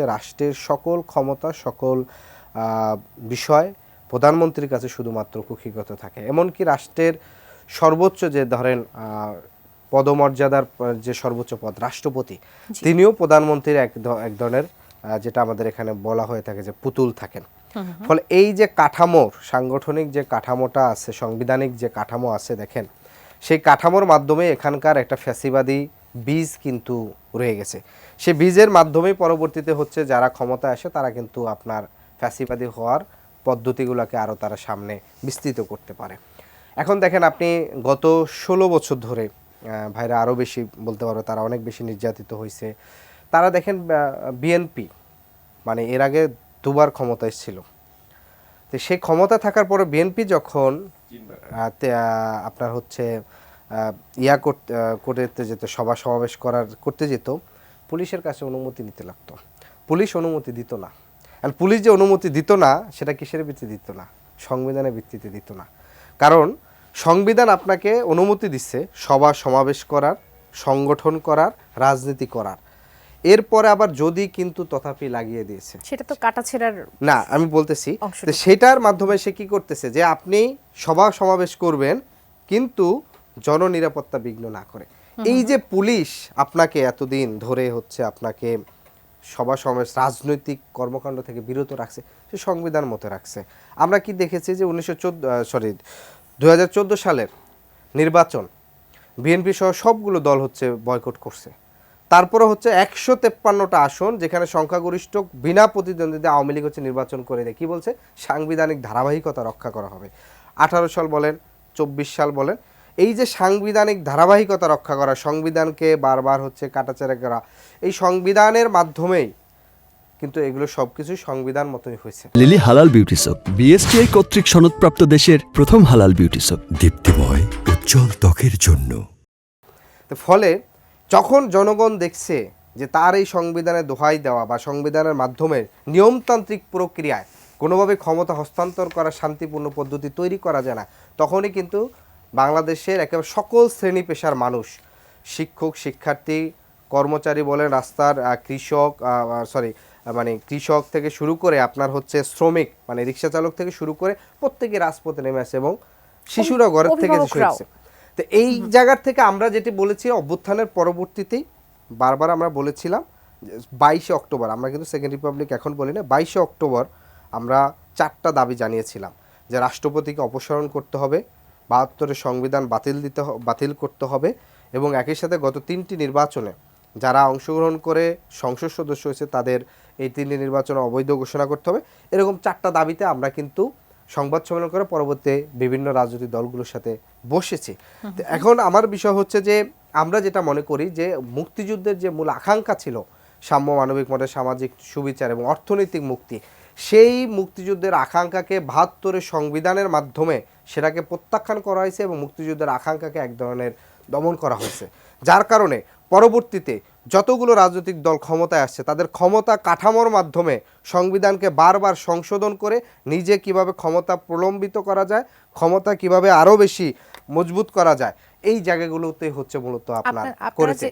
রাষ্ট্রের সকল ক্ষমতা সকল বিষয় প্রধানমন্ত্রীর কাছে শুধুমাত্র কুক্ষিগত থাকে। এমনকি রাষ্ট্রের সর্বোচ্চ যে ধরেন পদমর্যাদার যে সর্বোচ্চ পদ রাষ্ট্রপতি, তিনিও প্রধানমন্ত্রীর এক ধরনের যেটা আমাদের এখানে বলা হয়ে থাকে যে পুতুল থাকেন। ফলে এই যে কাঠামোর সাংগঠনিক যে কাঠামোটা আছে, সাংবিধানিক যে কাঠামো আছে, দেখেন সেই কাঠামোর মাধ্যমে এখানকার একটা ফ্যাসিবাদী বীজ কিন্তু রয়ে গেছে। সে বীজের মাধ্যমেই পরবর্তীতে হচ্ছে যারা ক্ষমতায় আসে তারা কিন্তু আপনার ফ্যাসিবাদী হওয়ার পদ্ধতিগুলোকে আরও তারা সামনে বিস্তৃত করতে পারে। এখন দেখেন আপনি গত 16 বছর ধরে ভাইরা আরও বেশি বলতে পারবে, তারা অনেক বেশি নির্যাতিত হয়েছে। তারা দেখেন বিএনপি মানে এর আগে দুবার ক্ষমতায় ছিল, তো সেই ক্ষমতা থাকার পরে বিএনপি যখন আপনার হচ্ছে করতে যেত, সভা সমাবেশ করতে যেত, পুলিশের কাছে অনুমতি নিতে লাগতো। পুলিশ অনুমতি দিত না। আর পুলিশ যে অনুমতি দিত না সেটা কিসের ভিত্তিতে দিত না? সংবিধানের ভিত্তিতে দিত না। কারণ সংবিধান আপনাকে অনুমতি দিচ্ছে সভা সমাবেশ করার, সংগঠন করার, রাজনীতি করার। এরপরে আবার যদি কিন্তু তথাপি লাগিয়ে দিয়েছে, সেটা তো কাটাছেড়ার না, আমি বলতেছি সেটার মাধ্যমে সে কি করতেছে যে আপনি সভা সমাবেশ করবেন কিন্তু জননিরাপত্তা বিঘ্ন না করে। এই যে পুলিশ আপনাকে এতদিন ধরে হচ্ছে আপনাকে সভা সমাবেশ রাজনৈতিক কর্মকাণ্ড থেকে বিরত রাখছে, সে সংবিধান মতো রাখছে। আমরা কি দেখেছি যে 2014 সালের নির্বাচন বিএনপি সহ সবগুলো দল হচ্ছে বয়কট করছে। তারপরে হচ্ছে 153টা আসন যেখানে সংখ্যাগরিষ্ঠ বিনা প্রতিদ্বন্দ্বিতা আওয়ামী লীগ হচ্ছে নির্বাচন করে দেয়। কি বলছে? সাংবিধানিক ধারাবাহিকতা রক্ষা করা হবে। 18 সাল বলেন, 24 সাল বলেন, এই যে সাংবিধানিক ধারাবাহিকতা রক্ষা করা, সংবিধানকে বারবার হচ্ছে কাটাছেঁড়া করা, এই সংবিধানের মাধ্যমেই কিন্তু এগুলো সবকিছুই সংবিধান মতোই হয়েছে। লিলি হালাল বিউটি সোপ, বিএসটিআই কর্তৃক সনদপ্রাপ্ত দেশের প্রথম হালাল বিউটি সোপ, দীপ্তিময় উজ্জ্বল ত্বকের জন্য। ফলে যখন জনগণ দেখছে যে তার এই সংবিধানের দোহাই দেওয়া বা সংবিধানের মাধ্যমে নিয়মতান্ত্রিক প্রক্রিয়ায় কোনোভাবে ক্ষমতা হস্তান্তর করা শান্তিপূর্ণ পদ্ধতি তৈরি করা যায় না, তখনই কিন্তু বাংলাদেশের একেবারে সকল শ্রেণী পেশার মানুষ, শিক্ষক, শিক্ষার্থী, কর্মচারী বলেন, রাস্তার কৃষক কৃষক থেকে শুরু করে আপনার হচ্ছে শ্রমিক মানে রিক্সা চালক থেকে শুরু করে প্রত্যেকে রাজপথে নেমে আসে এবং শিশুরা ঘরের থেকে এসেছে। তো এই জায়গার থেকে আমরা যেটি বলেছি অভ্যুত্থানের পরবর্তীতেই বারবার আমরা বলেছিলাম 22শে অক্টোবর, আমরা কিন্তু সেকেন্ড রিপাবলিক এখন বলি না, 22শে অক্টোবর আমরা 4টা দাবি জানিয়েছিলাম যে রাষ্ট্রপতিকে অপসারণ করতে হবে, 72-এর সংবিধান বাতিল করতে হবে এবং একই সাথে গত 3টি নির্বাচনে যারা অংশগ্রহণ করে সংসদ সদস্য হয়েছে তাদের এই 3টি নির্বাচন অবৈধ ঘোষণা করতে হবে। এরকম 4টা দাবিতে আমরা কিন্তু সংবাদ সম্মেলন করে পরবর্তী বিভিন্ন রাজনৈতিক দলগুলোর সাথে বসেছি। তো এখন আমার বিষয় হচ্ছে যে আমরা যেটা মনে করি যে মুক্তিযুদ্ধের যে মূল আকাঙ্ক্ষা ছিল সাম্য, মানবিক মর্যাদা, সামাজিক সুবিচার এবং অর্থনৈতিক মুক্তি, সেই মুক্তিযুদ্ধের আকাঙ্ক্ষাকে 72-এর সংবিধানের মাধ্যমে সেটাকে প্রত্যাখ্যান করা হয়েছে এবং মুক্তিযুদ্ধের আকাঙ্ক্ষাকে এক ধরনের দমন করা হয়েছে। যার কারণে পরবর্তীতে যতগুলো রাজনৈতিক দল ক্ষমতায় আসছে তাদের ক্ষমতা কাঠামোর মাধ্যমে সংবিধানকে বারবার সংশোধন করে নিজে কিভাবে ক্ষমতা প্রলম্বিত করা যায়, ক্ষমতা কিভাবে আরও বেশি মজবুত করা যায়, এই জায়গাগুলোতে হচ্ছে মূলত আপনার করেছে।